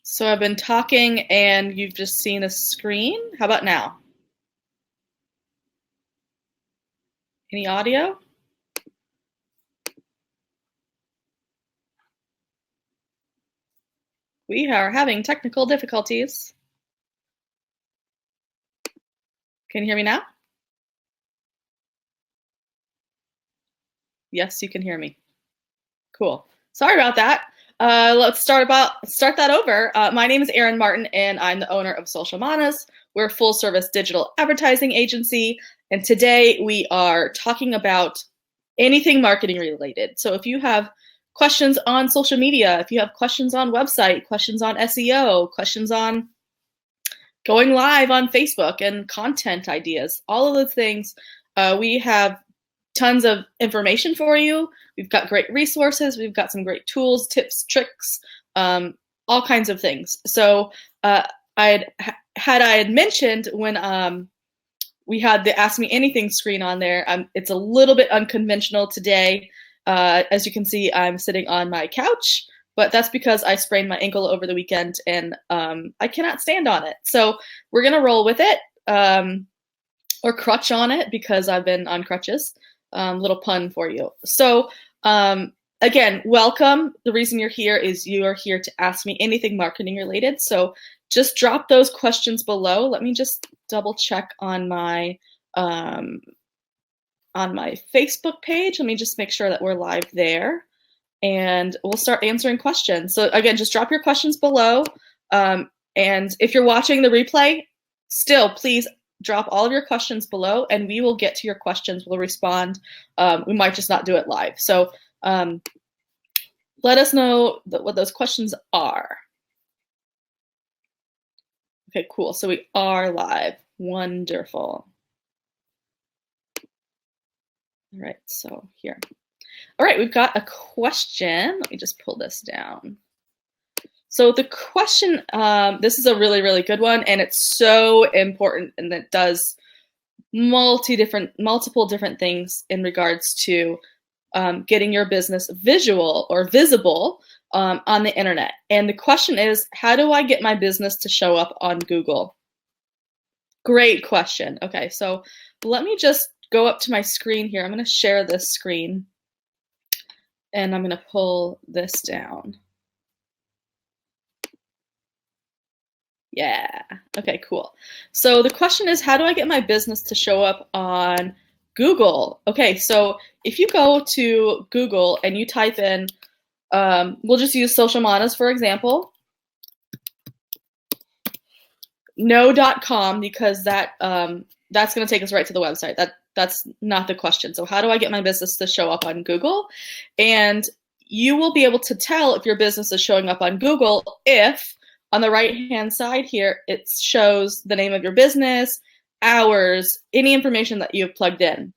So I've been talking and you've just seen a screen. How about now? Any audio? We are having technical difficulties. Can you hear me now? Yes, you can hear me. Cool. Sorry about that. Let's start that over. My name is Erin Martin, and I'm the owner of Social Manas. We're a full-service digital advertising agency, and today we are talking about anything marketing related. So if you have questions on social media, if you have questions on website, questions on SEO, questions on going live on Facebook and content ideas, all of those things, we have tons of information for you. We've got great resources. We've got some great tools, tips, tricks, all kinds of things. So I had mentioned when we had the Ask Me Anything screen on there. It's a little bit unconventional today. As you can see, I'm sitting on my couch, but that's because I sprained my ankle over the weekend and I cannot stand on it. So we're gonna roll with it, or crutch on it because I've been on crutches. Little pun for you. So again, welcome. The reason you're here is you are here to ask me anything marketing related. So just drop those questions below. Let me just double check on my Facebook page. Let me just make sure that we're live there, and we'll start answering questions. So again, just drop your questions below. And if you're watching the replay, still please drop all of your questions below and we will get to your questions. We'll respond. We might just not do it live. So let us know what those questions are. Okay, cool. So we are live. Wonderful. All right, so here. All right, we've got a question. Let me just pull this down. So the question, this is a really, really good one, and it's so important, and it does multiple different things in regards to getting your business visual or visible on the internet. And the question is, how do I get my business to show up on Google? Great question. Okay, so let me just go up to my screen here. I'm going to share this screen, and I'm going to pull this down. Yeah. Okay, cool. So the question is, how do I get my business to show up on Google? Okay, so if you go to Google and you type in, we'll just use Social Manas for example. No.com, because that's going to take us right to the website. That's not the question. So how do I get my business to show up on Google? And you will be able to tell if your business is showing up on Google if on the right-hand side here, it shows the name of your business, hours, any information that you've plugged in.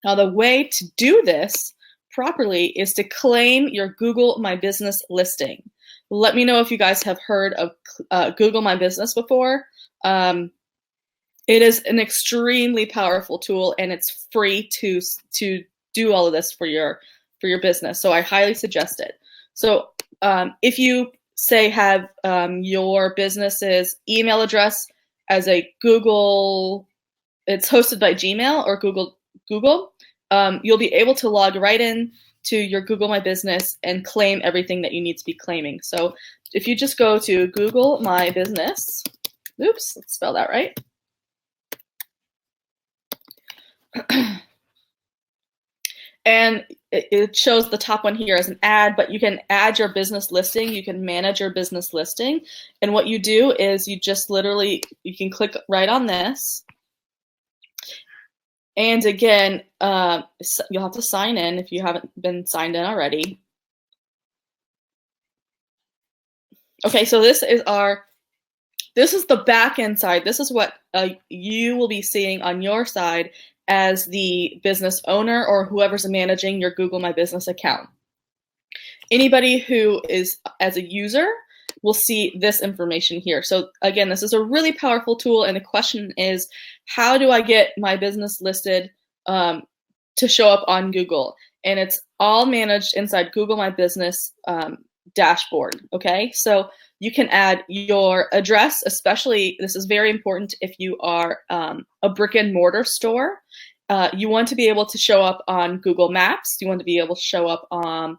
Now, the way to do this properly is to claim your Google My Business listing. Let me know if you guys have heard of Google My Business before. It is an extremely powerful tool, and it's free to do all of this for your business. So I highly suggest it. So if you say have your business's email address as a Google, it's hosted by Gmail or Google, you'll be able to log right in to your Google My Business and claim everything that you need to be claiming. So if you just go to Google My Business, oops, let's spell that right. And it shows the top one here as an ad, but you can add your business listing. You can manage your business listing. And what you do is you just literally, you can click right on this. And again, you'll have to sign in if you haven't been signed in already. Okay, so this is the back end side. This is what you will be seeing on your side as the business owner or whoever's managing your Google My Business account. Anybody who is as a user will see this information here. So again, this is a really powerful tool, and the question is, how do I get my business listed to show up on Google? And it's all managed inside Google My Business dashboard, okay? So you can add your address, especially this is very important if you are a brick and mortar store. You want to be able to show up on Google Maps. You want to be able to show up on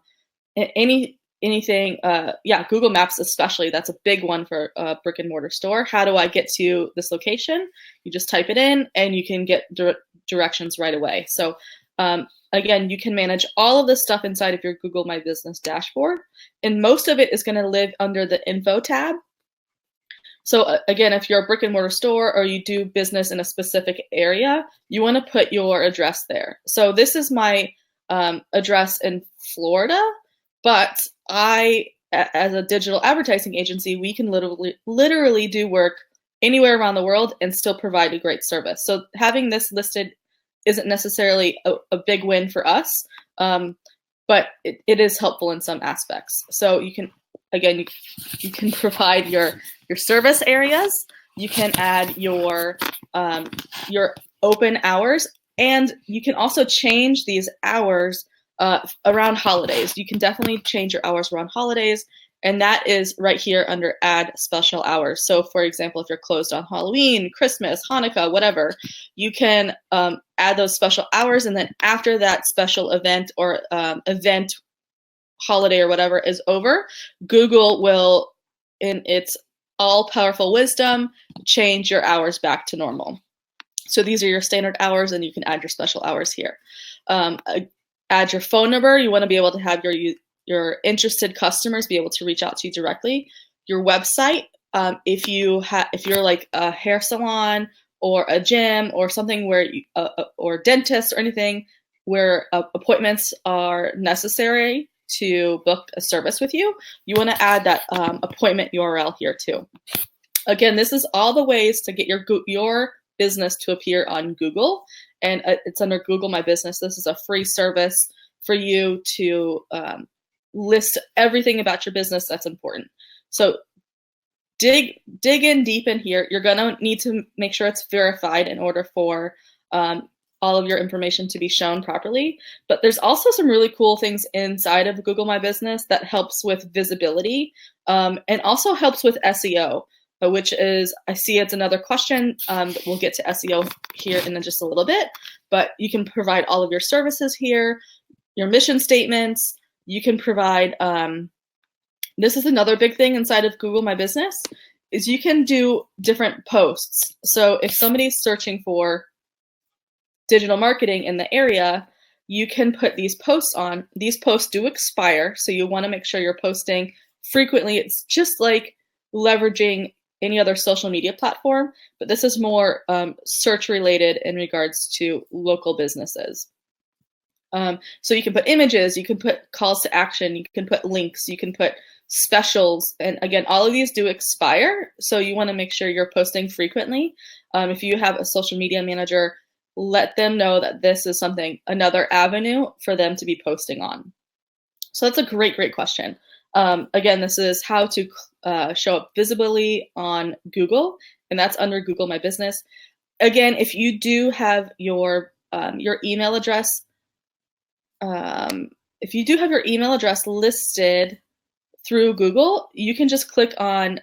anything. Yeah, Google Maps especially. That's a big one for a brick and mortar store. How do I get to this location? You just type it in, and you can get directions right away. So again, you can manage all of this stuff inside of your Google My Business dashboard, and most of it is going to live under the Info tab. So again, if you're a brick and mortar store or you do business in a specific area, you want to put your address there. So this is my address in Florida, but as a digital advertising agency, we can literally do work anywhere around the world and still provide a great service. So having this listed isn't necessarily a big win for us, but it is helpful in some aspects. So you can, again, you can provide your service areas. You can add your open hours, and you can also change these hours around holidays. You can definitely change your hours around holidays, and that is right here under Add Special Hours. So for example, if you're closed on Halloween, Christmas, Hanukkah, whatever, you can add those special hours, and then after that special event or event, holiday or whatever is over, Google will, in its all-powerful wisdom, change your hours back to normal. So these are your standard hours, and you can add your special hours here. Add your phone number. You want to be able to have your interested customers be able to reach out to you directly. Your website, if you're like a hair salon or a gym or something where or dentist or anything where appointments are necessary to book a service with you, you want to add that appointment URL here too. Again, this is all the ways to get your business to appear on Google, and it's under Google My Business. This is a free service for you to list everything about your business that's important. So dig in deep in here. You're gonna need to make sure it's verified in order for all of your information to be shown properly. But there's also some really cool things inside of Google My Business that helps with visibility and also helps with SEO, which is, I see it's another question. We'll get to SEO here in just a little bit, but you can provide all of your services here, your mission statements. You can provide, this is another big thing inside of Google My Business, is you can do different posts. So if somebody's searching for digital marketing in the area, you can put these posts on. These posts do expire, so you want to make sure you're posting frequently. It's just like leveraging any other social media platform, but this is more search related in regards to local businesses. So you can put images, you can put calls to action, you can put links, you can put specials, and again, all of these do expire, so you want to make sure you're posting frequently. If you have a social media manager, let them know that this is another avenue for them to be posting on. So that's a great question. Again, this is how to show up visibly on Google, and that's under Google My Business. Again, if you do have your email address, listed through Google, you can just click on,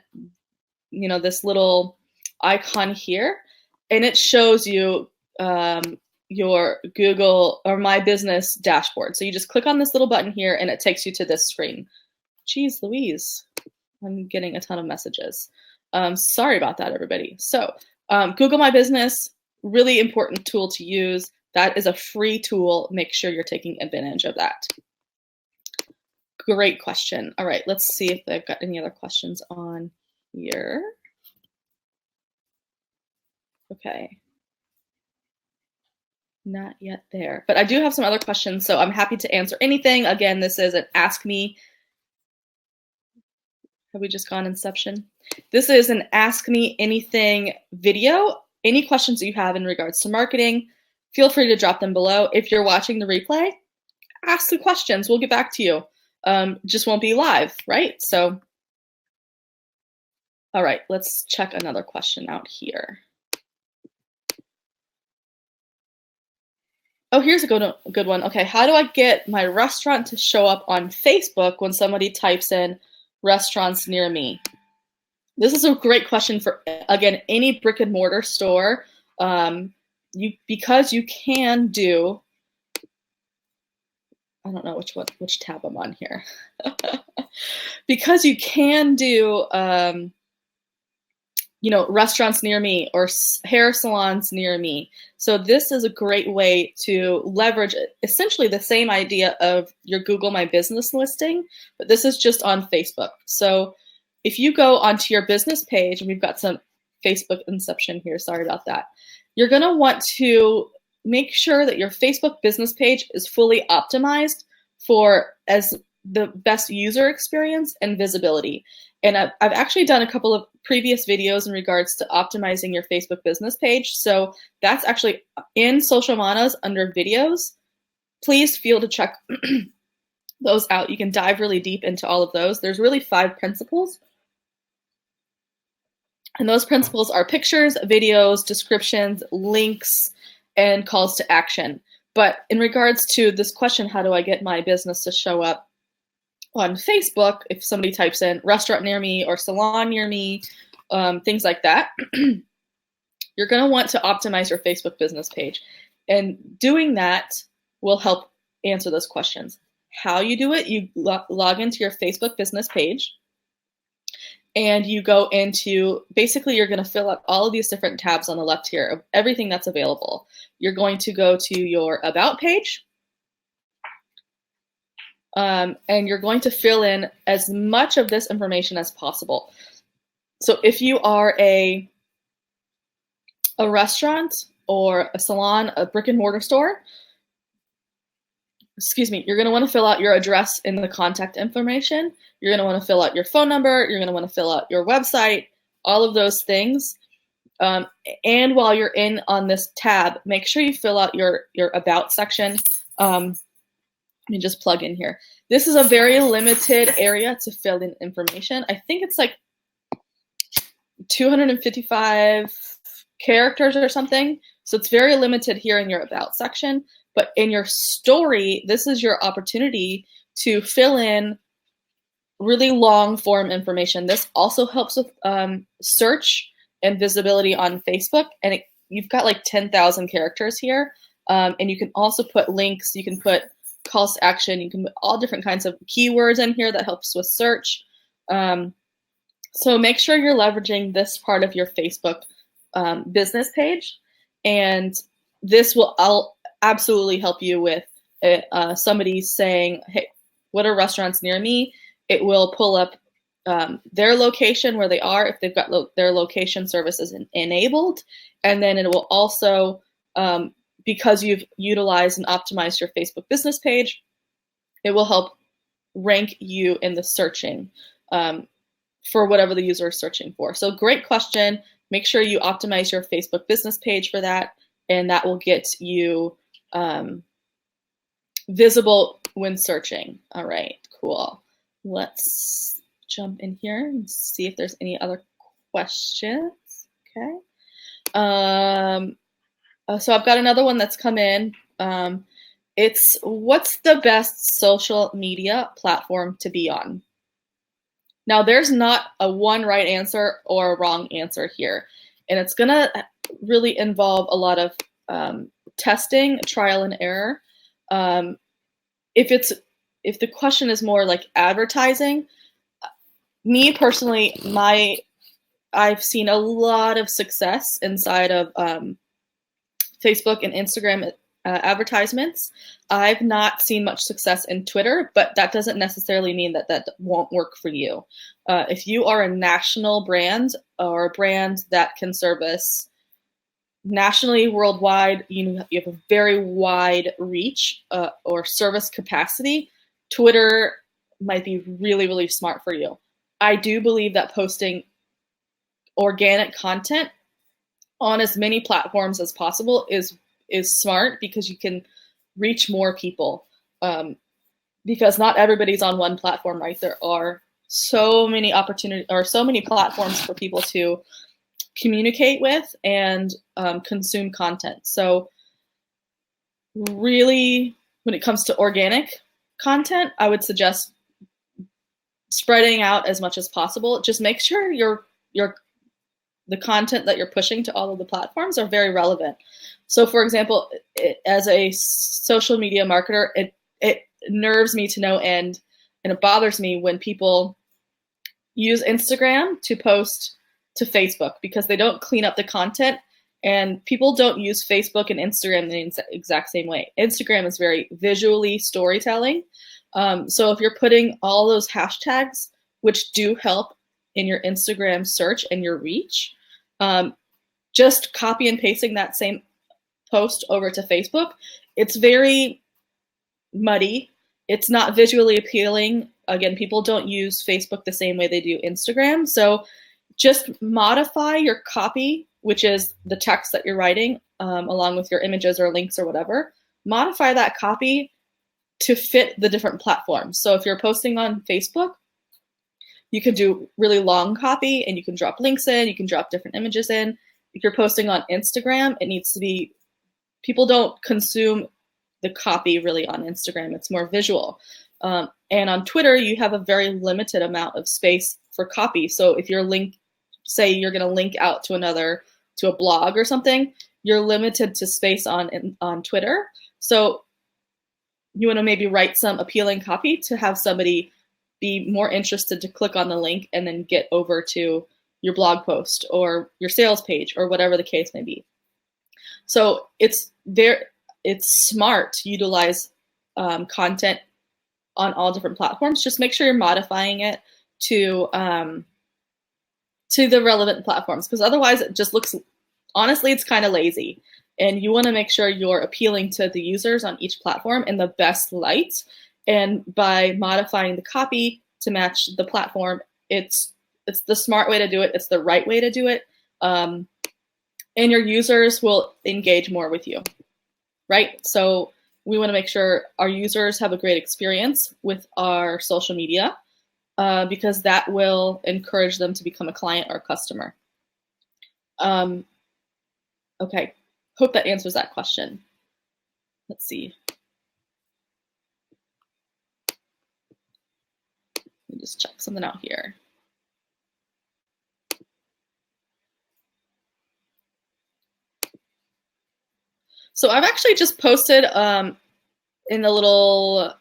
this little icon here, and it shows you your Google or My Business dashboard. So you just click on this little button here, and it takes you to this screen. Jeez Louise, I'm getting a ton of messages. Sorry about that, everybody. So Google My Business, really important tool to use. That is a free tool. Make sure you're taking advantage of that. Great question. All right, let's see if they've got any other questions on here. Okay. Not yet there, but I do have some other questions, so I'm happy to answer anything. Again, this is an Ask Me. Have we just gone Inception? This is an Ask Me Anything video. Any questions that you have in regards to marketing, feel free to drop them below. If you're watching the replay, ask the questions. We'll get back to you. Just won't be live, right? So, all right, let's check another question out here. Oh, here's a good one. Okay, how do I get my restaurant to show up on Facebook when somebody types in restaurants near me? This is a great question for, again, any brick and mortar store. Because you can do, I don't know which tab I'm on here. Because you can do, restaurants near me or hair salons near me. So this is a great way to leverage essentially the same idea of your Google My Business listing, but this is just on Facebook. So if you go onto your business page, and we've got some Facebook inception here, sorry about that. You're gonna want to make sure that your Facebook business page is fully optimized for as the best user experience and visibility. And I've actually done a couple of previous videos in regards to optimizing your Facebook business page. So that's actually in Social Manas under videos. Please feel to check those out. You can dive really deep into all of those. There's really 5 principles. And those principles are pictures, videos, descriptions, links, and calls to action. But in regards to this question, how do I get my business to show up on Facebook, if somebody types in restaurant near me or salon near me, things like that, you're going to want to optimize your Facebook business page. And doing that will help answer those questions. How you do it, you log into your Facebook business page, and you go into, basically you're going to fill out all of these different tabs on the left here of everything that's available. You're going to go to your About page, and you're going to fill in as much of this information as possible. So if you are a restaurant or a salon, a brick and mortar store, you're going to want to fill out your address in the contact information. You're going to want to fill out your phone number. You're going to want to fill out your website, all of those things. And while you're in on this tab, make sure you fill out your About section. Let me just plug in here. This is a very limited area to fill in information. I think it's like 255 characters or something. So it's very limited here in your About section. But in your story, this is your opportunity to fill in really long form information. This also helps with search and visibility on Facebook. And you've got like 10,000 characters here. And you can also put links. You can put calls to action. You can put all different kinds of keywords in here that helps with search. So make sure you're leveraging this part of your Facebook business page. And this will absolutely help you with somebody saying, hey, what are restaurants near me? It will pull up their location where they are, if they've got their location services enabled. And then it will also, because you've utilized and optimized your Facebook business page, it will help rank you in the searching for whatever the user is searching for. So great question. Make sure you optimize your Facebook business page for that, and that will get you visible when searching. All right, cool. Let's jump in here and see if there's any other questions. Okay. So I've got another one that's come in. It's, what's the best social media platform to be on? Now, there's not a one right answer or a wrong answer here. And it's going to really involve a lot of testing, trial and error. If the question is more like advertising, me personally, I've seen a lot of success inside of Facebook and Instagram advertisements. I've not seen much success in Twitter, but that doesn't necessarily mean that that won't work for you. If you are a national brand or a brand that can service nationally, worldwide, you have a very wide reach or service capacity, Twitter might be really, really smart for you. I do believe that posting organic content on as many platforms as possible is smart, because you can reach more people. Because not everybody's on one platform, right? There are so many opportunities or so many platforms for people to communicate with and consume content. So really, when it comes to organic content, I would suggest spreading out as much as possible. Just make sure the content that you're pushing to all of the platforms are very relevant. So for example, as a social media marketer, it nerves me to no end, and it bothers me when people use Instagram to post to Facebook because they don't clean up the content, and people don't use Facebook and Instagram in the exact same way. Instagram is very visually storytelling. So if you're putting all those hashtags, which do help in your Instagram search and your reach, just copy and pasting that same post over to Facebook, it's very muddy. It's not visually appealing. Again, people don't use Facebook the same way they do Instagram. So just modify your copy, which is the text that you're writing, along with your images or links or whatever. Modify that copy to fit the different platforms. So if you're posting on Facebook, you can do really long copy and you can drop links in, you can drop different images in. If you're posting on Instagram, it needs to be, people don't consume the copy really on Instagram. It's more visual. And on Twitter, you have a very limited amount of space for copy. So if you're say you're going to link out to a blog or something, you're limited to space on Twitter. So you want to maybe write some appealing copy to have somebody be more interested to click on the link and then get over to your blog post or your sales page or whatever the case may be. So it's smart to utilize content on all different platforms. Just make sure you're modifying it to the relevant platforms, because otherwise it just looks, honestly, it's kind of lazy. And you want to make sure you're appealing to the users on each platform in the best light. And by modifying the copy to match the platform, it's the smart way to do it. It's the right way to do it. And your users will engage more with you, right? So we want to make sure our users have a great experience with our social media, because that will encourage them to become a client or a customer. Okay, hope that answers that question. Let's see. Let me just check something out here. So I've actually just posted in the little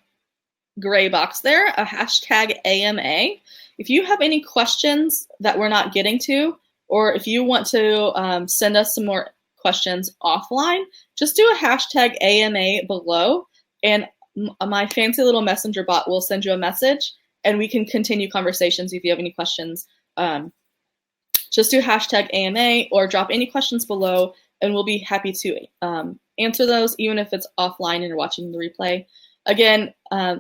gray box there a hashtag AMA. If you have any questions that we're not getting to, or if you want to send us some more questions offline, just do a hashtag AMA below, and my fancy little messenger bot will send you a message, and we can continue conversations if you have any questions. Just do hashtag AMA or drop any questions below, and we'll be happy to answer those, even if it's offline and you're watching the replay. Again,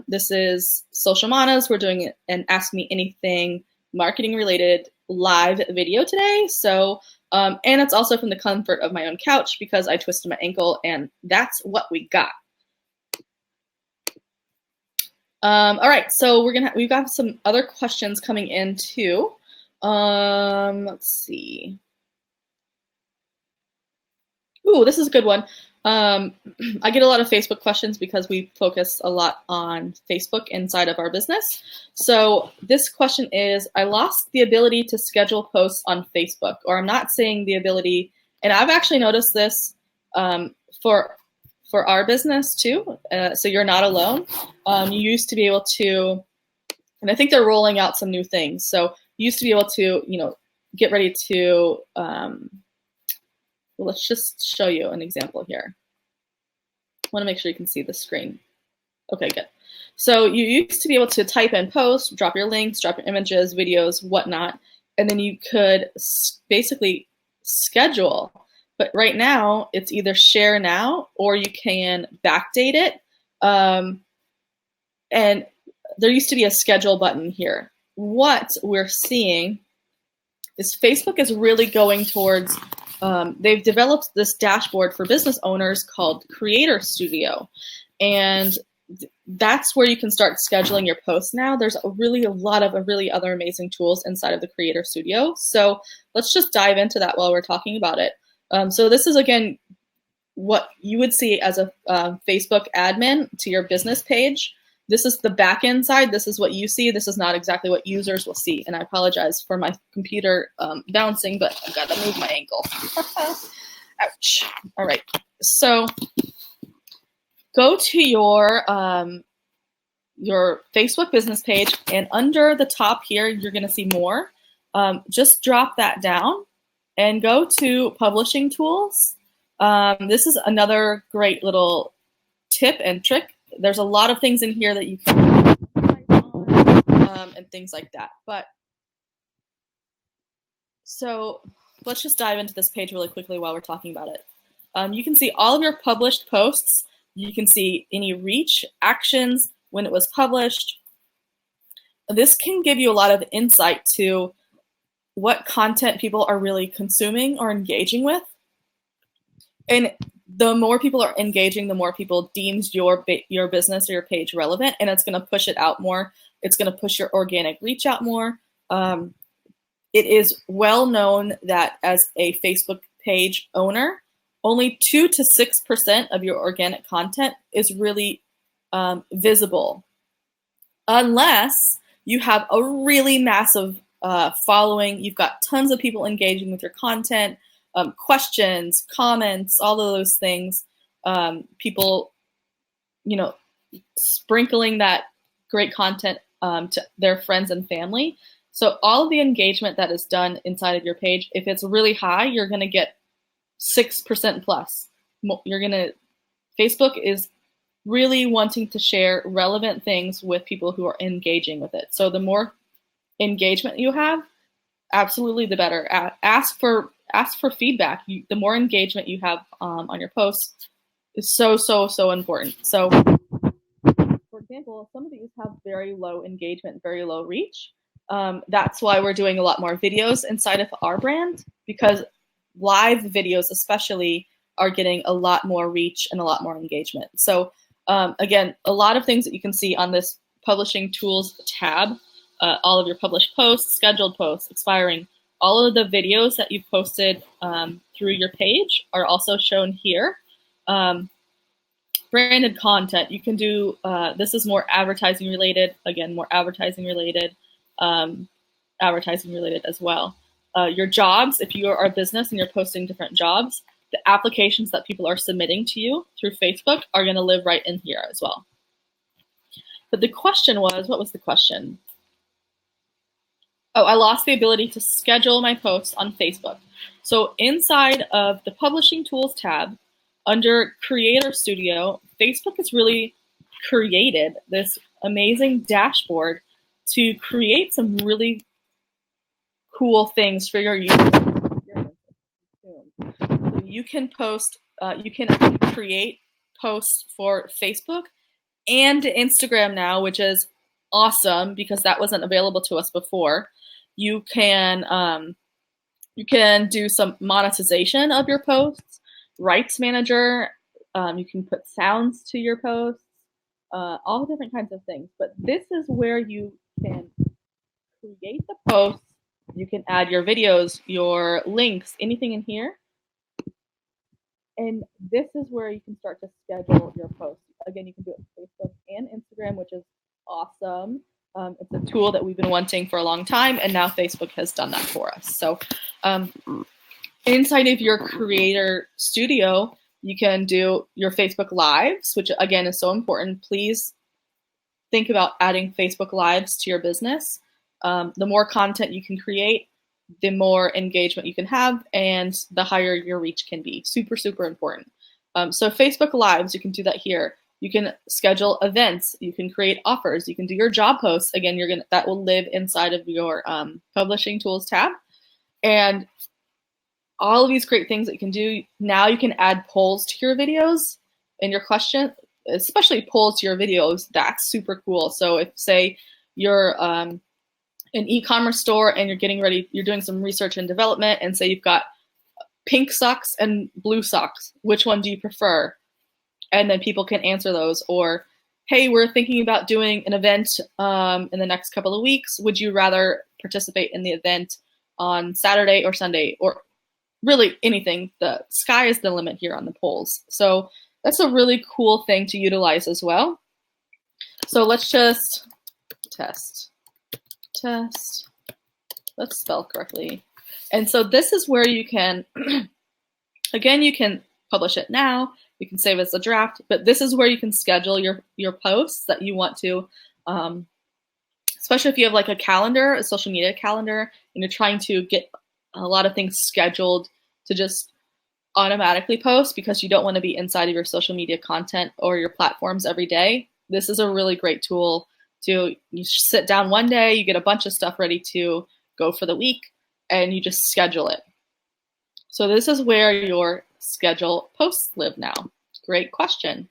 this is Social Manas. We're doing an Ask Me Anything marketing related live video today. So, and it's also from the comfort of my own couch because I twisted my ankle, and that's what we got. All right, so we've got some other questions coming in too. Let's see. Ooh, this is a good one. I get a lot of Facebook questions because we focus a lot on Facebook inside of our business. So this question is, I lost the ability to schedule posts on Facebook, or I'm not seeing the ability, and I've actually noticed this for our business too. So you're not alone. You used to be able to, and I think they're rolling out some new things. So you used to be able to, get ready to, let's just show you an example here. I want to make sure you can see the screen. Okay, good. So you used to be able to type in posts, drop your links, drop your images, videos, whatnot, and then you could basically schedule. But right now, it's either share now or you can backdate it. And there used to be a schedule button here. What we're seeing is Facebook is really going towards, they've developed this dashboard for business owners called Creator Studio. And that's where you can start scheduling your posts now. There's a lot of really other amazing tools inside of the Creator Studio. So let's just dive into that while we're talking about it. So this is, again, what you would see as a Facebook admin to your business page. This is the back end side. This is what you see. This is not exactly what users will see. And I apologize for my computer bouncing, but I've got to move my ankle. Ouch. All right. So go to your Facebook business page, and under the top here, you're going to see more. Just drop that down and go to publishing tools. This is another great little tip and trick. There's a lot of things in here that you can and things like that. But so let's just dive into this page really quickly while we're talking about it. You can see all of your published posts. You can see any reach, actions, when it was published. This can give you a lot of insight to what content people are really consuming or engaging with. And the more people are engaging, the more people deems your business or your page relevant, and it's going to push it out more. It's going to push your organic reach out more. It is well known that as a Facebook page owner, only 2 to 6% of your organic content is really visible, unless you have a really massive following. You've got tons of people engaging with your content, questions, comments, all of those things. People, sprinkling that great content to their friends and family. So all of the engagement that is done inside of your page, if it's really high, you're going to get 6% plus. Facebook is really wanting to share relevant things with people who are engaging with it. So the more engagement you have, absolutely the better. Ask for feedback. The more engagement you have on your posts is so important. So, for example, some of these have very low engagement, very low reach. That's why we're doing a lot more videos inside of our brand, because live videos especially are getting a lot more reach and a lot more engagement. So again, a lot of things that you can see on this publishing tools tab, all of your published posts, scheduled posts, expiring, all of the videos that you've posted through your page are also shown here. Branded content, you can do, this is more advertising related, again, more advertising related as well. Your jobs, if you are a business and you're posting different jobs, the applications that people are submitting to you through Facebook are going to live right in here as well. But the question was, what was the question? Oh, I lost the ability to schedule my posts on Facebook. So inside of the Publishing Tools tab, under Creator Studio, Facebook has really created this amazing dashboard to create some really cool things for your users. So you can post, you can create posts for Facebook and Instagram now, which is awesome because that wasn't available to us before. You can do some monetization of your posts, rights manager. You can put sounds to your posts, all different kinds of things. But this is where you can create the posts. You can add your videos, your links, anything in here. And this is where you can start to schedule your posts. Again, you can do it on Facebook and Instagram, which is awesome. It's a tool that we've been wanting for a long time, and now Facebook has done that for us. So inside of your Creator Studio, you can do your Facebook Lives, which again is so important. Please think about adding Facebook Lives to your business. The more content you can create, the more engagement you can have, and the higher your reach can be. Super important. So Facebook Lives, you can do that here. You can schedule events. You can create offers. You can do your job posts. Again, that will live inside of your Publishing Tools tab. And all of these great things that you can do. Now you can add polls to your videos and your question, especially polls to your videos. That's super cool. So if, say, you're an e-commerce store and you're doing some research and development, and say you've got pink socks and blue socks, which one do you prefer? And then people can answer those. Or, hey, we're thinking about doing an event in the next couple of weeks. Would you rather participate in the event on Saturday or Sunday? Or really anything. The sky is the limit here on the polls. So that's a really cool thing to utilize as well. So let's just test. Let's spell correctly. And so this is where you can, again, you can publish it now, you can save it as a draft, but this is where you can schedule your posts that you want to, especially if you have like a calendar, a social media calendar, and you're trying to get a lot of things scheduled to just automatically post because you don't want to be inside of your social media content or your platforms every day. This is a really great tool to, you sit down one day, you get a bunch of stuff ready to go for the week, and you just schedule it. So this is where your schedule posts live now. Great question.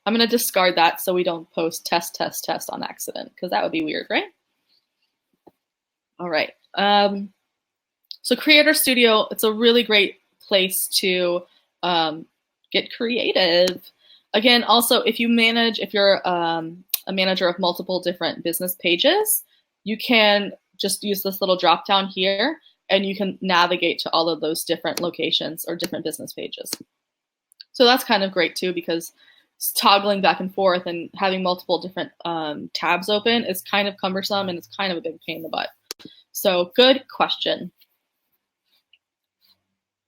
I'm going to discard that so we don't post test on accident, because that would be weird, right? All right. So Creator Studio, it's a really great place to get creative. Again, also, if you're a manager of multiple different business pages, you can just use this little drop down here, and you can navigate to all of those different locations or different business pages. So that's kind of great too, because toggling back and forth and having multiple different tabs open is kind of cumbersome, and it's kind of a big pain in the butt. So good question.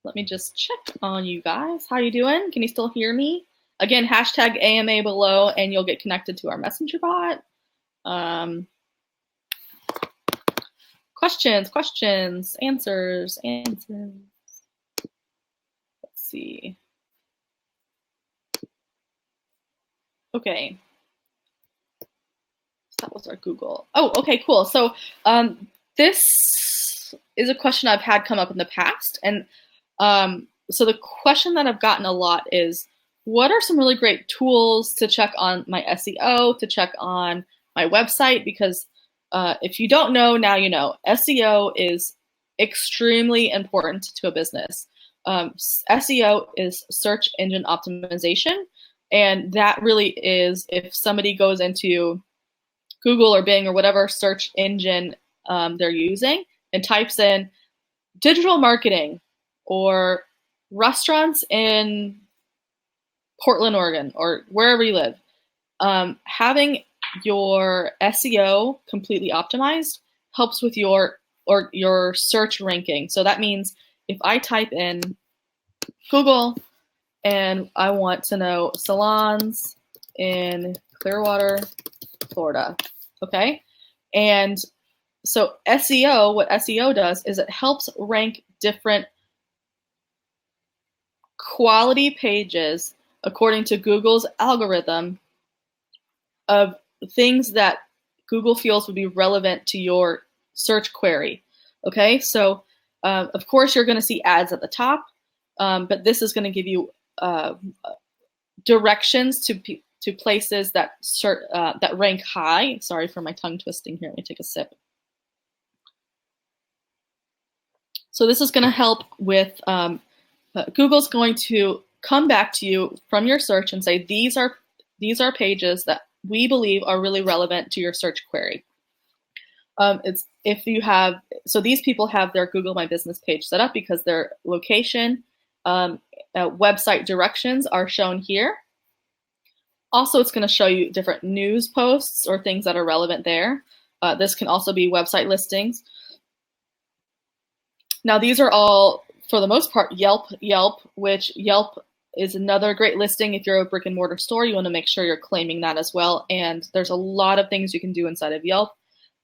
Let me just check on you guys. How you doing? Can you still hear me? Again, hashtag AMA below, and you'll get connected to our messenger bot. Questions, answers. Let's see. Okay. That was our Google. Oh, okay, cool. So this is a question I've had come up in the past. And so the question that I've gotten a lot is, what are some really great tools to check on my SEO, to check on my website? Because if you don't know, now you know. SEO is extremely important to a business. SEO is search engine optimization. And that really is, if somebody goes into Google or Bing or whatever search engine they're using and types in digital marketing or restaurants in Portland, Oregon, or wherever you live, having your SEO completely optimized helps with your search ranking. So that means if I type in Google and I want to know salons in Clearwater, Florida, okay? And so SEO, what SEO does is it helps rank different quality pages according to Google's algorithm of things that Google feels would be relevant to your search query, okay? So of course you're gonna see ads at the top, but this is gonna give you directions to places that that rank high. Sorry for my tongue twisting here. Let me take a sip. So this is going to help with Google's going to come back to you from your search and say these are pages that we believe are really relevant to your search query. It's if you have, so these people have their Google My Business page set up because their location, website directions are shown here. Also, it's going to show you different news posts or things that are relevant there. This can also be website listings. Now, these are all, for the most part, Yelp, which Yelp is another great listing. If you're a brick and mortar store, you want to make sure you're claiming that as well. And there's a lot of things you can do inside of Yelp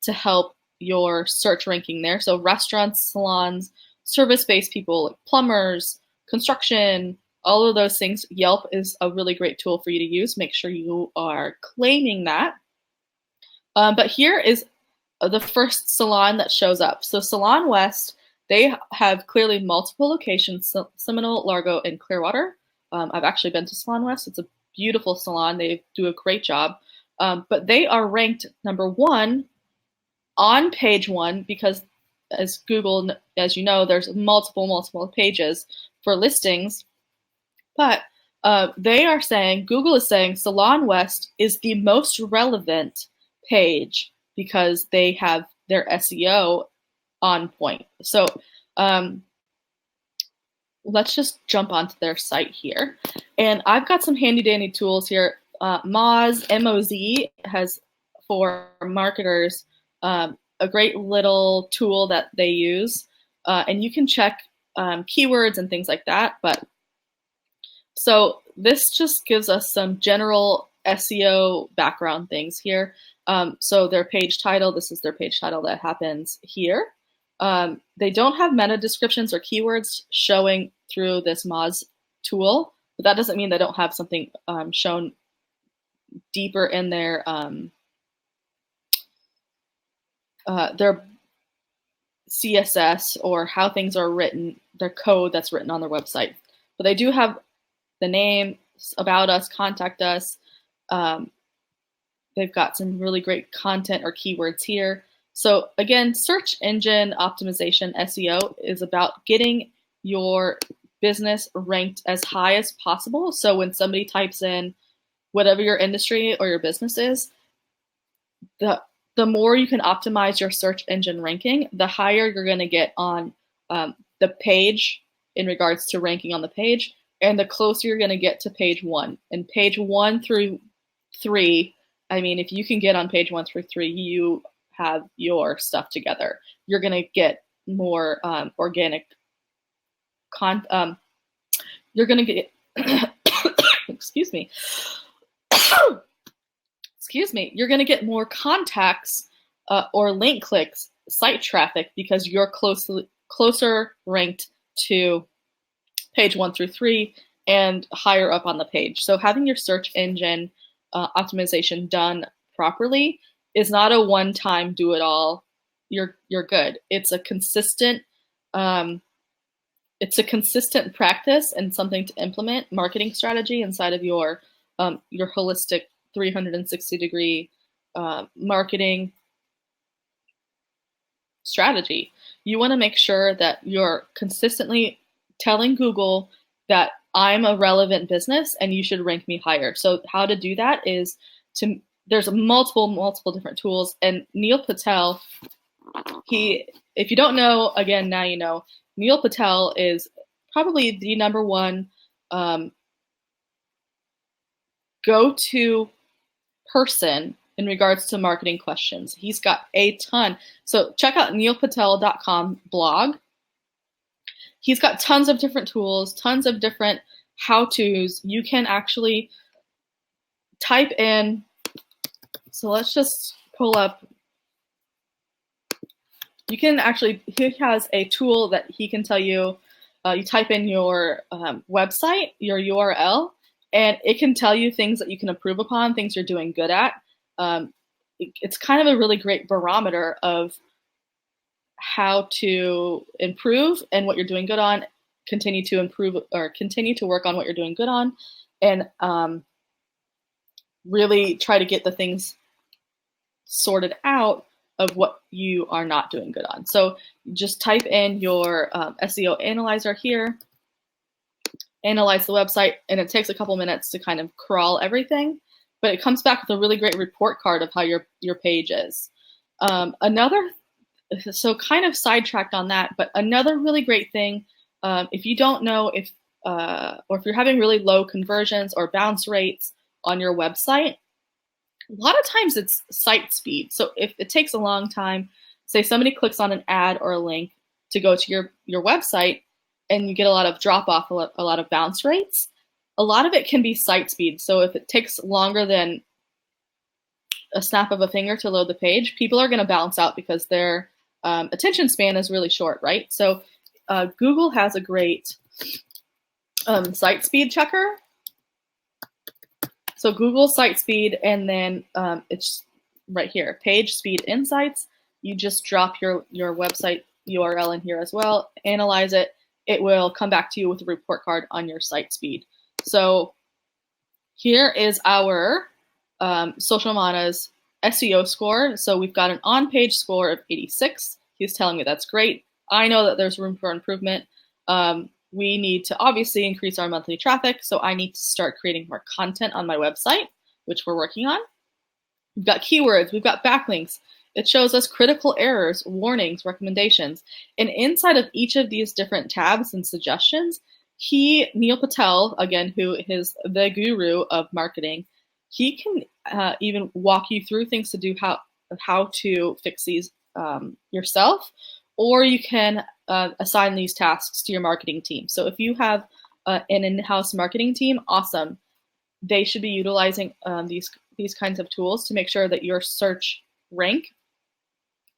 to help your search ranking there. So restaurants, salons, service-based people, like plumbers, construction, all of those things. Yelp is a really great tool for you to use. Make sure you are claiming that. But here is the first salon that shows up. So Salon West, they have clearly multiple locations, Seminole, Largo, and Clearwater. I've actually been to Salon West. It's a beautiful salon. They do a great job. But they are ranked #1 on page 1 because as Google, as you know, there's multiple pages for listings. But they are saying, Google is saying Salon West is the most relevant page because they have their SEO on point. So let's just jump onto their site here. And I've got some handy dandy tools here. Moz, M-O-Z, has for marketers a great little tool that they use. And you can check keywords and things like that. But so this just gives us some general SEO background things here. So their page title, this is their page title that happens here. They don't have meta descriptions or keywords showing through this Moz tool, but that doesn't mean they don't have something shown deeper in their CSS or how things are written, their code that's written on their website. But they do have the name, about us, contact us. They've got some really great content or keywords here. So again, search engine optimization, SEO, is about getting your business ranked as high as possible. So when somebody types in whatever your industry or your business is, the more you can optimize your search engine ranking, the higher you're going to get on the page in regards to ranking on the page, and the closer you're going to get to page 1. And page 1 through 3, I mean, if you can get on page 1 through 3, you have your stuff together. You're going to get more organic you're going to get excuse me. Excuse me. You're going to get more contacts or link clicks, site traffic, because you're closer ranked to page 1 through 3 and higher up on the page. So having your search engine optimization done properly is not a one-time do-it-all. You're good. It's a consistent practice and something to implement marketing strategy inside of your holistic 360-degree marketing strategy. You want to make sure that you're consistently telling Google that I'm a relevant business and you should rank me higher. So how to do that is there's multiple different tools. And Neil Patel, if you don't know, again, now you know, Neil Patel is probably the number one go-to person in regards to marketing questions. He's got a ton. So check out neilpatel.com blog. He's got tons of different tools, tons of different how-tos. You can actually type in, so let's just pull up. You can actually, he has a tool that he can tell you, you type in your website, your URL, and it can tell you things that you can improve upon, things you're doing good at. It's kind of a really great barometer of how to improve and what you're doing good on, continue to improve or continue to work on what you're doing good on, and really try to get the things sorted out of what you are not doing good on. So just type in your SEO analyzer here, analyze the website, and it takes a couple minutes to kind of crawl everything, but it comes back with a really great report card of how your page is. So kind of sidetracked on that, but another really great thing, if you don't know or if you're having really low conversions or bounce rates on your website, a lot of times it's site speed. So if it takes a long time, say somebody clicks on an ad or a link to go to your website and you get a lot of drop off, a lot of bounce rates, a lot of it can be site speed. So if it takes longer than a snap of a finger to load the page, people are going to bounce out because their attention span is really short, right? So Google has a great site speed checker. So Google site speed, and then it's right here, page speed insights. You just drop your website URL in here as well, analyze it. It will come back to you with a report card on your site speed. So here is our Social Mana's SEO score. So we've got an on-page score of 86. He's telling me that's great. I know that there's room for improvement. We need to obviously increase our monthly traffic, so I need to start creating more content on my website, which we're working on. We've got keywords, we've got backlinks. It shows us critical errors, warnings, recommendations. And inside of each of these different tabs and suggestions, Neil Patel, again, who is the guru of marketing, he can even walk you through things to do, how to fix these yourself, or you can assign these tasks to your marketing team. So if you have an in-house marketing team, awesome. They should be utilizing these kinds of tools to make sure that your search rank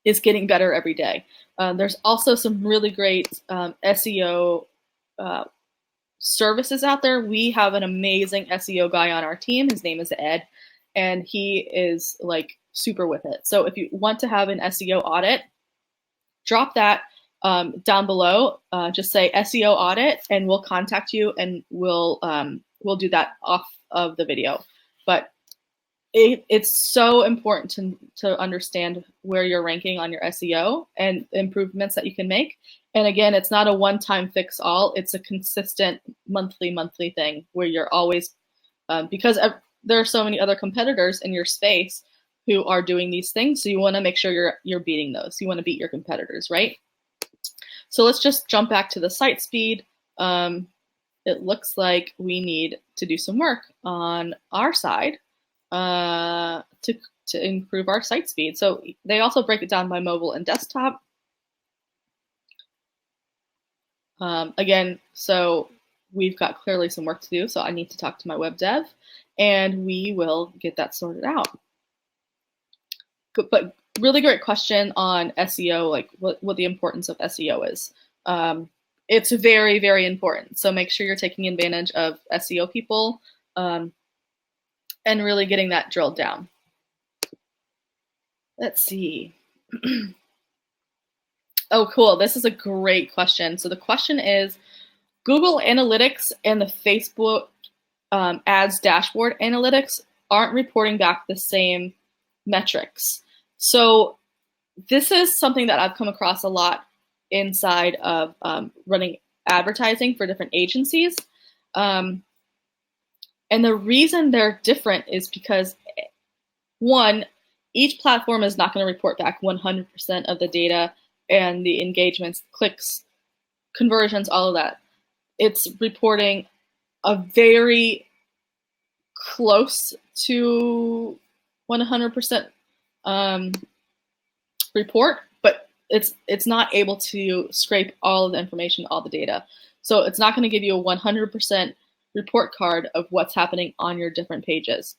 is getting better every day. There's also some really great SEO services out there. We have an amazing SEO guy on our team. His name is Ed, and he is like super with it. So if you want to have an SEO audit, drop that down below. Just say SEO audit, and we'll contact you, and we'll do that off of the video. But it's so important to understand where you're ranking on your SEO and improvements that you can make. And again, it's not a one-time fix all. It's a consistent monthly thing where you're always, because there are so many other competitors in your space who are doing these things. So you want to make sure you're beating those. You want to beat your competitors, right? So let's just jump back to the site speed. It looks like we need to do some work on our side to improve our site speed. So they also break it down by mobile and desktop. Again, so we've got clearly some work to do. So I need to talk to my web dev, and we will get that sorted out. But really great question on SEO, like what the importance of SEO is. It's very, very important. So make sure you're taking advantage of SEO people and really getting that drilled down. Let's see. Oh, cool. This is a great question. So the question is, Google Analytics and the Facebook ads dashboard analytics aren't reporting back the same metrics. So this is something that I've come across a lot inside of running advertising for different agencies. And the reason they're different is because, one, each platform is not going to report back 100% of the data and the engagements, clicks, conversions, all of that. It's reporting a very close to 100% report, but it's not able to scrape all of the information, all the data. So it's not going to give you a 100% report card of what's happening on your different pages.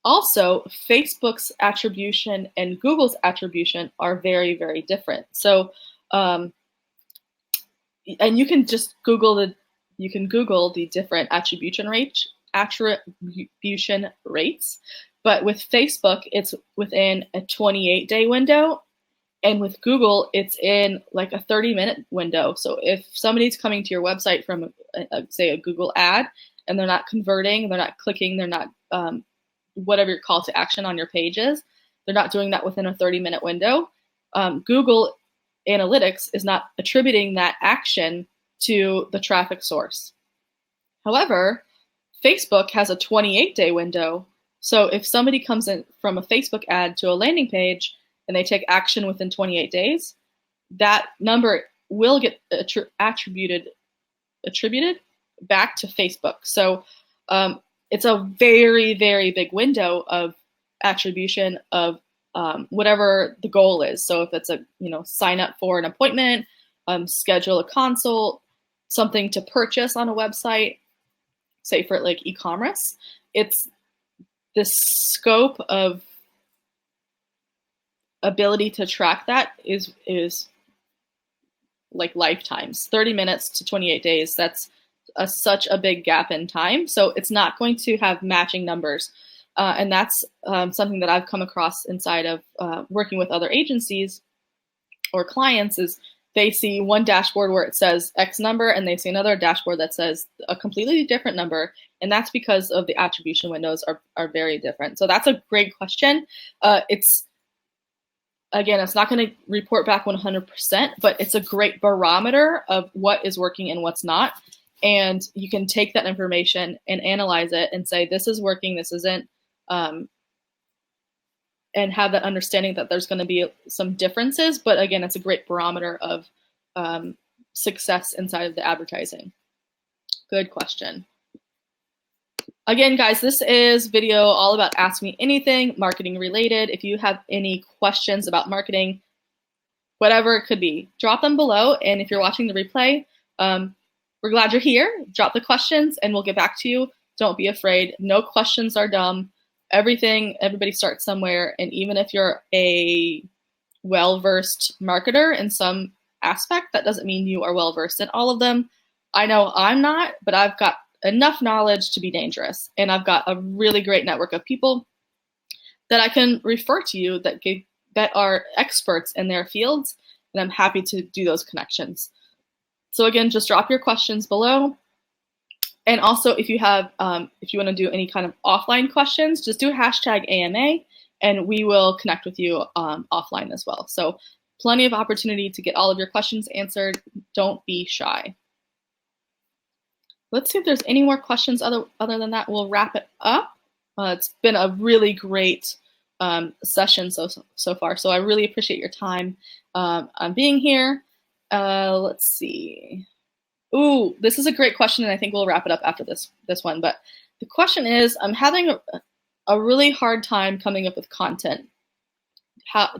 Also, Facebook's attribution and Google's attribution are very, very different. So, and you can just Google the different attribution rates. But with Facebook, it's within a 28-day window, and with Google, it's in like a 30-minute window. So if somebody's coming to your website from, say, a Google ad, and they're not converting, they're not clicking, they're not whatever your call to action on your page is, they're not doing that within a 30-minute window. Google Analytics is not attributing that action to the traffic source. However, Facebook has a 28-day window. So if somebody comes in from a Facebook ad to a landing page and they take action within 28 days, that number will get attributed back to Facebook. So it's a very, very big window of attribution of whatever the goal is. So if it's sign up for an appointment, schedule a consult, something to purchase on a website, say for like e-commerce, it's the scope of ability to track that is like lifetimes. 30 minutes to 28 days, that's such a big gap in time. So it's not going to have matching numbers. And that's something that I've come across inside of working with other agencies or clients, is they see one dashboard where it says X number, and they see another dashboard that says a completely different number. And that's because of the attribution windows are very different. So that's a great question. It's not going to report back 100%, but it's a great barometer of what is working and what's not. And you can take that information and analyze it and say, this is working, this isn't, and have that understanding that there's going to be some differences. But again, it's a great barometer of success inside of the advertising. Good question. Again, guys, this is video all about Ask Me Anything, marketing related. If you have any questions about marketing, whatever it could be, drop them below. And if you're watching the replay, we're glad you're here. Drop the questions and we'll get back to you. Don't be afraid. No questions are dumb. Everybody starts somewhere. And even if you're a well-versed marketer in some aspect, that doesn't mean you are well-versed in all of them. I know I'm not, but I've got enough knowledge to be dangerous. And I've got a really great network of people that I can refer to you that are experts in their fields, and I'm happy to do those connections. So again, just drop your questions below. And also, if you want to do any kind of offline questions, just do #AMA, and we will connect with you offline as well. So plenty of opportunity to get all of your questions answered. Don't be shy. Let's see if there's any more questions other than that. We'll wrap it up. It's been a really great session so far, so I really appreciate your time on being here. Let's see. Ooh, this is a great question, and I think we'll wrap it up after this one. But the question is, I'm having a really hard time coming up with content.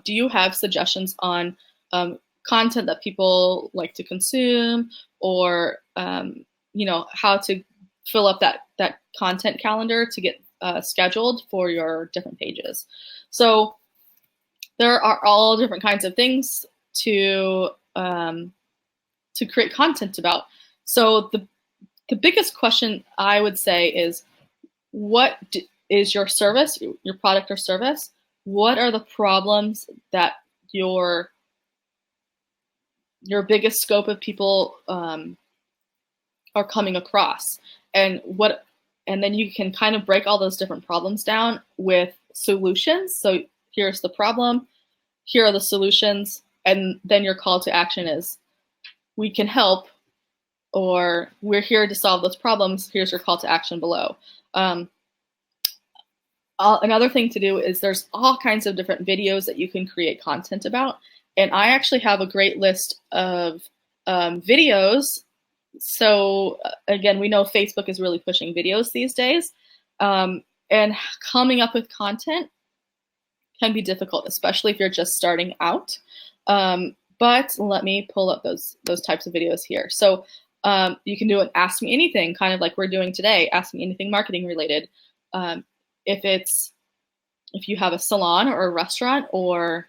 Do you have suggestions on content that people like to consume, or how to fill up that content calendar to get scheduled for your different pages? So there are all different kinds of things to create content about. So the biggest question I would say is, what is your service, your product or service? What are the problems that your biggest scope of people are coming across? And then you can kind of break all those different problems down with solutions. So here's the problem, here are the solutions, and then your call to action is, we can help, or we're here to solve those problems. Here's your call to action below. Another thing to do is there's all kinds of different videos that you can create content about. And I actually have a great list of videos. So again, we know Facebook is really pushing videos these days. And coming up with content can be difficult, especially if you're just starting out. But let me pull up those types of videos here. So you can do an Ask Me Anything, kind of like we're doing today, Ask Me Anything marketing related. If you have a salon or a restaurant, or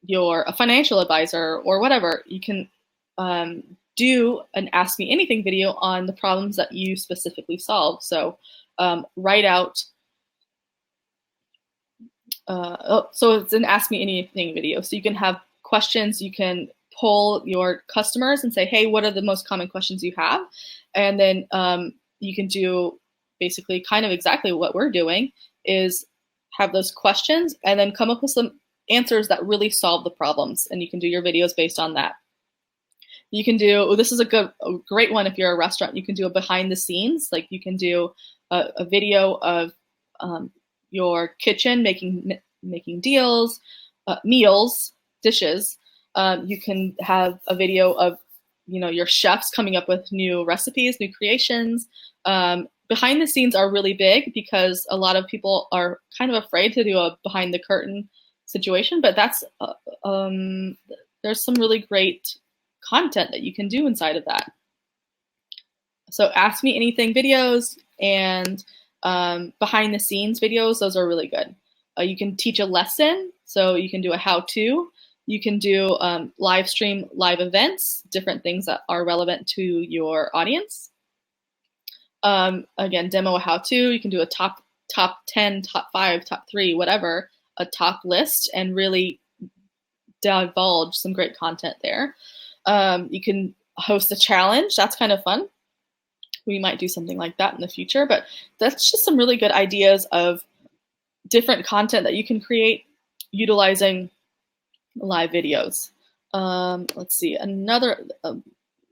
you're a financial advisor or whatever, you can do an Ask Me Anything video on the problems that you specifically solve. So write out, so it's an Ask Me Anything video. So you can have questions, you can poll your customers and say, hey, what are the most common questions you have? And then you can do basically kind of exactly what we're doing, is have those questions and then come up with some answers that really solve the problems. And you can do your videos based on that. You can do, this is a great one if you're a restaurant, you can do a behind the scenes. Like you can do a video of your kitchen making deals, meals, dishes. You can have a video of your chefs coming up with new recipes, new creations. Behind the scenes are really big because a lot of people are kind of afraid to do a behind the curtain situation, but that's there's some really great content that you can do inside of that. So Ask Me Anything videos and behind the scenes videos, those are really good. You can teach a lesson, so you can do a how-to. You can do live stream, live events, different things that are relevant to your audience. Again, demo a how-to. You can do a top 10, top 5, top 3, whatever, a top list, and really divulge some great content there. You can host a challenge. That's kind of fun. We might do something like that in the future, but that's just some really good ideas of different content that you can create utilizing live videos. Let's see,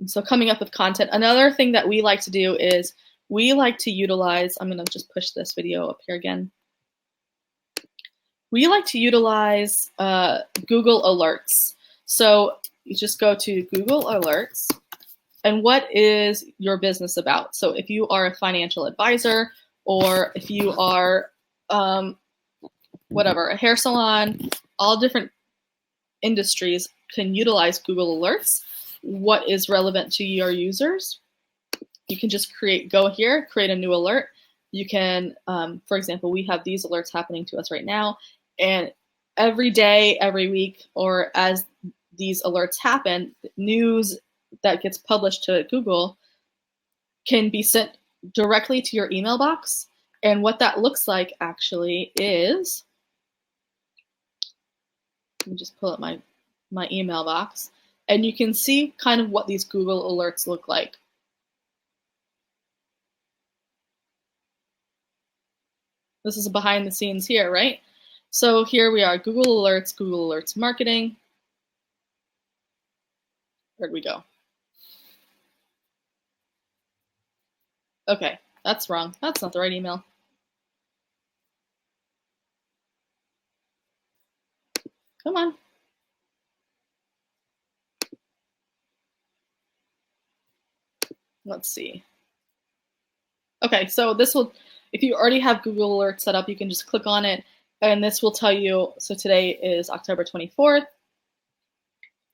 so coming up with content. Another thing that we like to do is we like to utilize, I'm going to just push this video up here again. We like to utilize Google Alerts. So you just go to Google Alerts and what is your business about. So if you are a financial advisor, or if you are whatever, a hair salon, all different industries can utilize Google Alerts. What is relevant to your users? You can just go here, create a new alert. You can, for example, we have these alerts happening to us right now, and every day, every week, or as these alerts happen, news that gets published to Google can be sent directly to your email box. And what that looks like actually is, let me just pull up my email box, and you can see kind of what these Google alerts look like. This is behind the scenes here, right? So here we are, Google Alerts Marketing. Where'd we go? Okay, that's wrong. That's not the right email. Come on. Let's see. Okay, so this will, if you already have Google Alerts set up, you can just click on it, and this will tell you, so today is October 24th,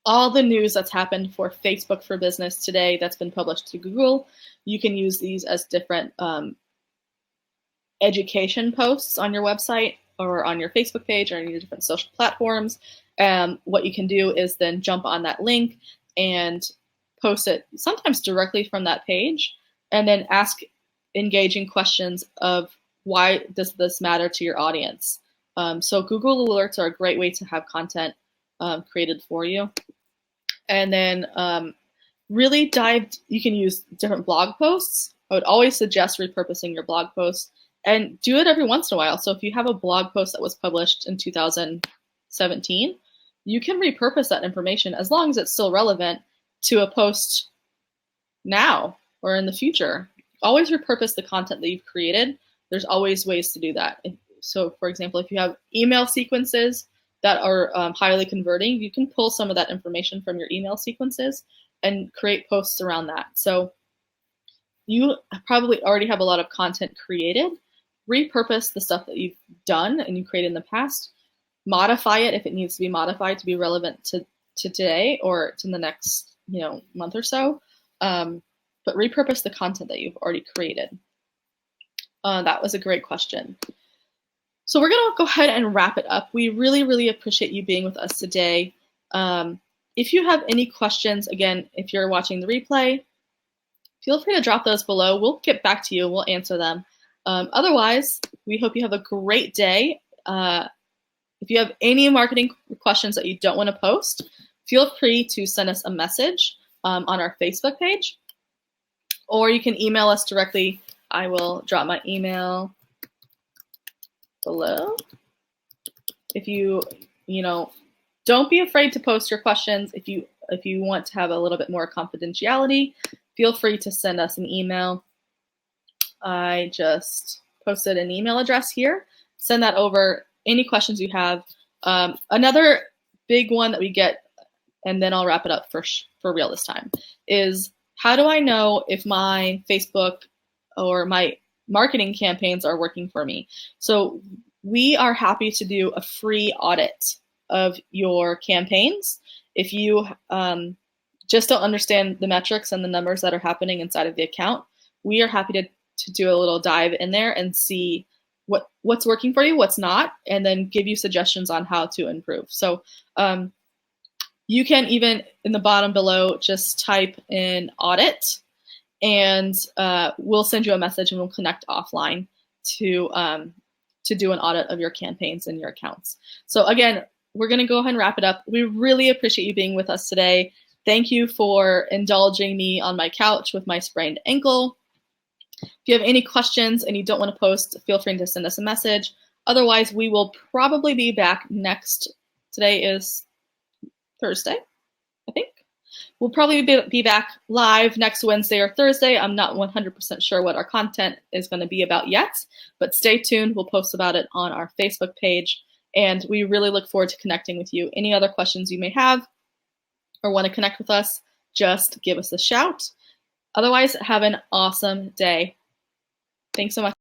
all the news that's happened for Facebook for Business today that's been published to Google. You can use these as different education posts on your website or on your Facebook page or on your different social platforms. What you can do is then jump on that link and post it sometimes directly from that page, and then ask engaging questions of why does this matter to your audience. So Google Alerts are a great way to have content created for you. And then really you can use different blog posts. I would always suggest repurposing your blog posts, and do it every once in a while. So if you have a blog post that was published in 2017, you can repurpose that information as long as it's still relevant to a post now or in the future. Always repurpose the content that you've created. There's always ways to do that. So for example, if you have email sequences that are highly converting, you can pull some of that information from your email sequences and create posts around that. So you probably already have a lot of content created. Repurpose the stuff that you've done and you created in the past. Modify it if it needs to be modified to be relevant to today or to the next month or so. But repurpose the content that you've already created. That was a great question. So we're going to go ahead and wrap it up. We really, really appreciate you being with us today. If you have any questions, again, if you're watching the replay, feel free to drop those below. We'll get back to you. We'll answer them. Otherwise, we hope you have a great day. If you have any marketing questions that you don't want to post, feel free to send us a message on our Facebook page, or you can email us directly. I will drop my email below. If you don't be afraid to post your questions. If you want to have a little bit more confidentiality, feel free to send us an email. I just posted an email address here. Send that over. Any questions you have. Another big one that we get, and then I'll wrap it up for real this time, is how do I know if my Facebook or my marketing campaigns are working for me? So we are happy to do a free audit of your campaigns. If you just don't understand the metrics and the numbers that are happening inside of the account, we are happy to do a little dive in there and see what's working for you, what's not, and then give you suggestions on how to improve. So you can even in the bottom below just type in audit, and we'll send you a message and we'll connect offline to do an audit of your campaigns and your accounts. So again, we're going to go ahead and wrap it up. We really appreciate you being with us today. Thank you for indulging me on my couch with my sprained ankle. If you have any questions and you don't want to post, feel free to send us a message. Otherwise, we will probably be back today is Thursday, I think. We'll probably be back live next Wednesday or Thursday. I'm not 100% sure what our content is going to be about yet, but stay tuned. We'll post about it on our Facebook page, and we really look forward to connecting with you. Any other questions you may have or want to connect with us, just give us a shout. Otherwise, have an awesome day. Thanks so much.